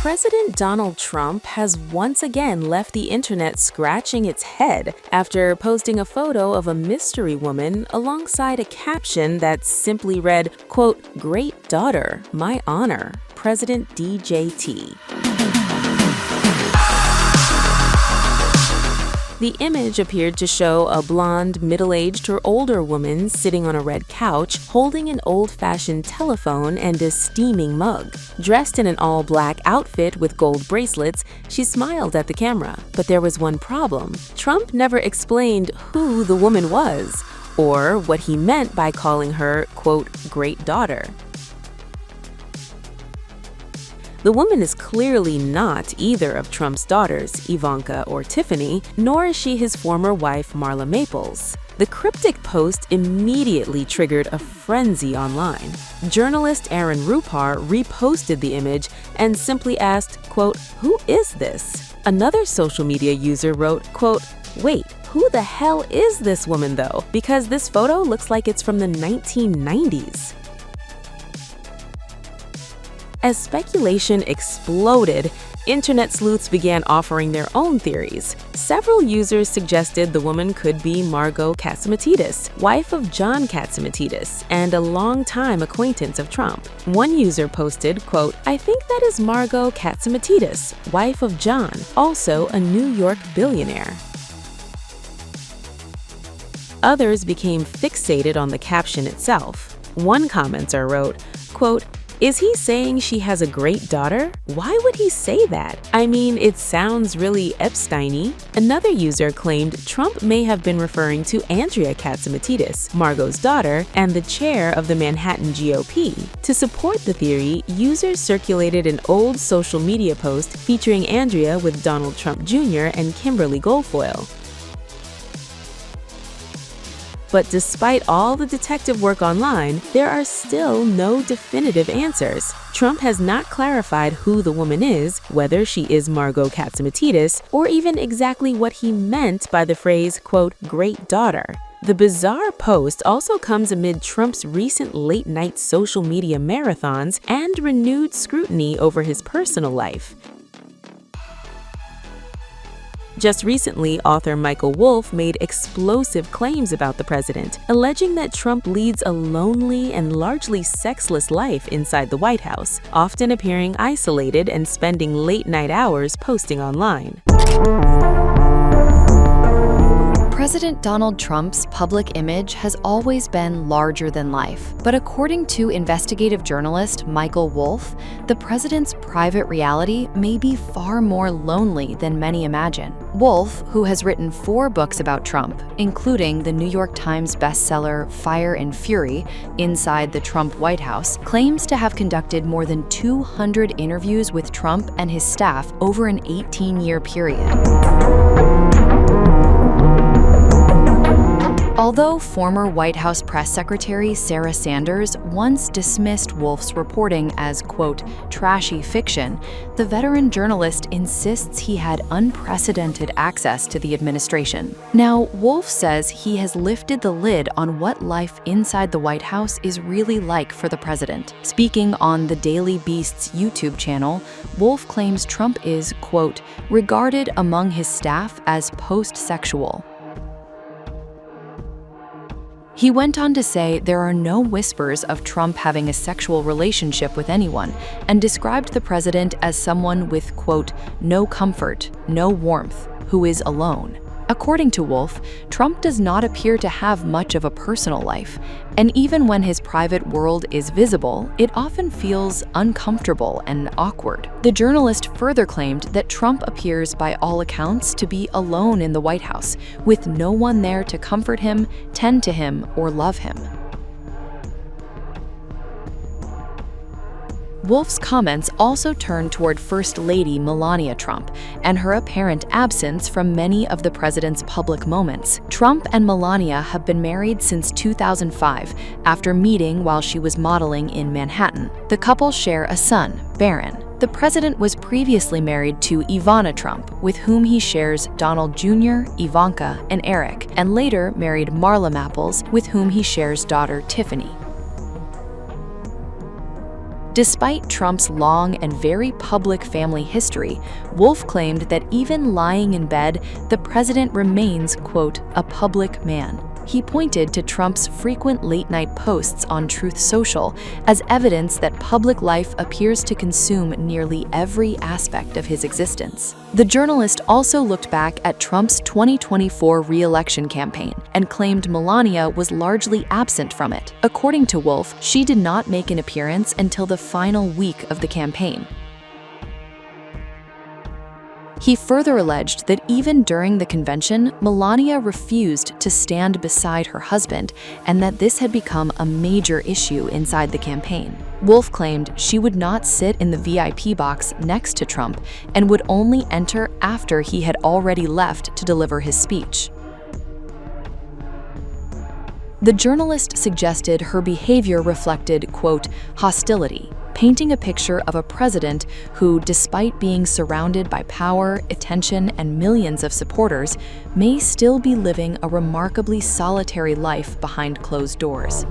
President Donald Trump has once again left the internet scratching its head after posting a photo of a mystery woman alongside a caption that simply read, quote, "Great daughter, my honor, President DJT." The image appeared to show a blonde, middle-aged or older woman sitting on a red couch, holding an old-fashioned telephone and a steaming mug. Dressed in an all-black outfit with gold bracelets, she smiled at the camera. But there was one problem. Trump never explained who the woman was, or what he meant by calling her, quote, "great daughter." The woman is clearly not either of Trump's daughters, Ivanka or Tiffany, nor is she his former wife, Marla Maples. The cryptic post immediately triggered a frenzy online. Journalist Aaron Rupar reposted the image and simply asked, quote, "Who is this?" Another social media user wrote, quote, "Wait, who the hell is this woman though? Because this photo looks like it's from the 1990s. As speculation exploded, internet sleuths began offering their own theories. Several users suggested the woman could be Margot Catsimatidis, wife of John Catsimatidis and a longtime acquaintance of Trump. One user posted, quote, "I think that is Margot Catsimatidis, wife of John, also a New York billionaire." Others became fixated on the caption itself. One commenter wrote, quote, "Is he saying she has a great daughter? Why would he say that? I mean, it sounds really Epstein-y." Another user claimed Trump may have been referring to Andrea Catsimatidis, Margot's daughter, and the chair of the Manhattan GOP. To support the theory, users circulated an old social media post featuring Andrea with Donald Trump Jr. and Kimberly Guilfoyle. But despite all the detective work online, there are still no definitive answers. Trump has not clarified who the woman is, whether she is Margot Catsimatidis, or even exactly what he meant by the phrase, quote, "great daughter." The bizarre post also comes amid Trump's recent late-night social media marathons and renewed scrutiny over his personal life. Just recently, author Michael Wolff made explosive claims about the president, alleging that Trump leads a lonely and largely sexless life inside the White House, often appearing isolated and spending late-night hours posting online. President Donald Trump's public image has always been larger than life. But according to investigative journalist Michael Wolff, the president's private reality may be far more lonely than many imagine. Wolff, who has written 4 books about Trump, including the New York Times bestseller Fire and Fury, Inside the Trump White House, claims to have conducted more than 200 interviews with Trump and his staff over an 18-year period. Although former White House press secretary Sarah Sanders once dismissed Wolff's reporting as, quote, "trashy fiction," the veteran journalist insists he had unprecedented access to the administration. Now, Wolff says he has lifted the lid on what life inside the White House is really like for the president. Speaking on the Daily Beast's YouTube channel, Wolff claims Trump is, quote, "regarded among his staff as post-sexual." He went on to say there are no whispers of Trump having a sexual relationship with anyone, and described the president as someone with, quote, "no comfort, no warmth, who is alone." According to Wolff, Trump does not appear to have much of a personal life, and even when his private world is visible, it often feels uncomfortable and awkward. The journalist further claimed that Trump appears by all accounts to be alone in the White House, with no one there to comfort him, tend to him, or love him. Wolff's comments also turned toward First Lady Melania Trump and her apparent absence from many of the president's public moments. Trump and Melania have been married since 2005, after meeting while she was modeling in Manhattan. The couple share a son, Barron. The president was previously married to Ivana Trump, with whom he shares Donald Jr., Ivanka, and Eric, and later married Marla Maples, with whom he shares daughter Tiffany. Despite Trump's long and very public family history, Wolf claimed that even lying in bed, the president remains, quote, a public man. He pointed to Trump's frequent late-night posts on Truth Social as evidence that public life appears to consume nearly every aspect of his existence. The journalist also looked back at Trump's 2024 re-election campaign and claimed Melania was largely absent from it. According to Wolf, she did not make an appearance until the final week of the campaign. He further alleged that even during the convention, Melania refused to stand beside her husband and that this had become a major issue inside the campaign. Wolf claimed she would not sit in the VIP box next to Trump and would only enter after he had already left to deliver his speech. The journalist suggested her behavior reflected, quote, hostility, painting a picture of a president who, despite being surrounded by power, attention, and millions of supporters, may still be living a remarkably solitary life behind closed doors.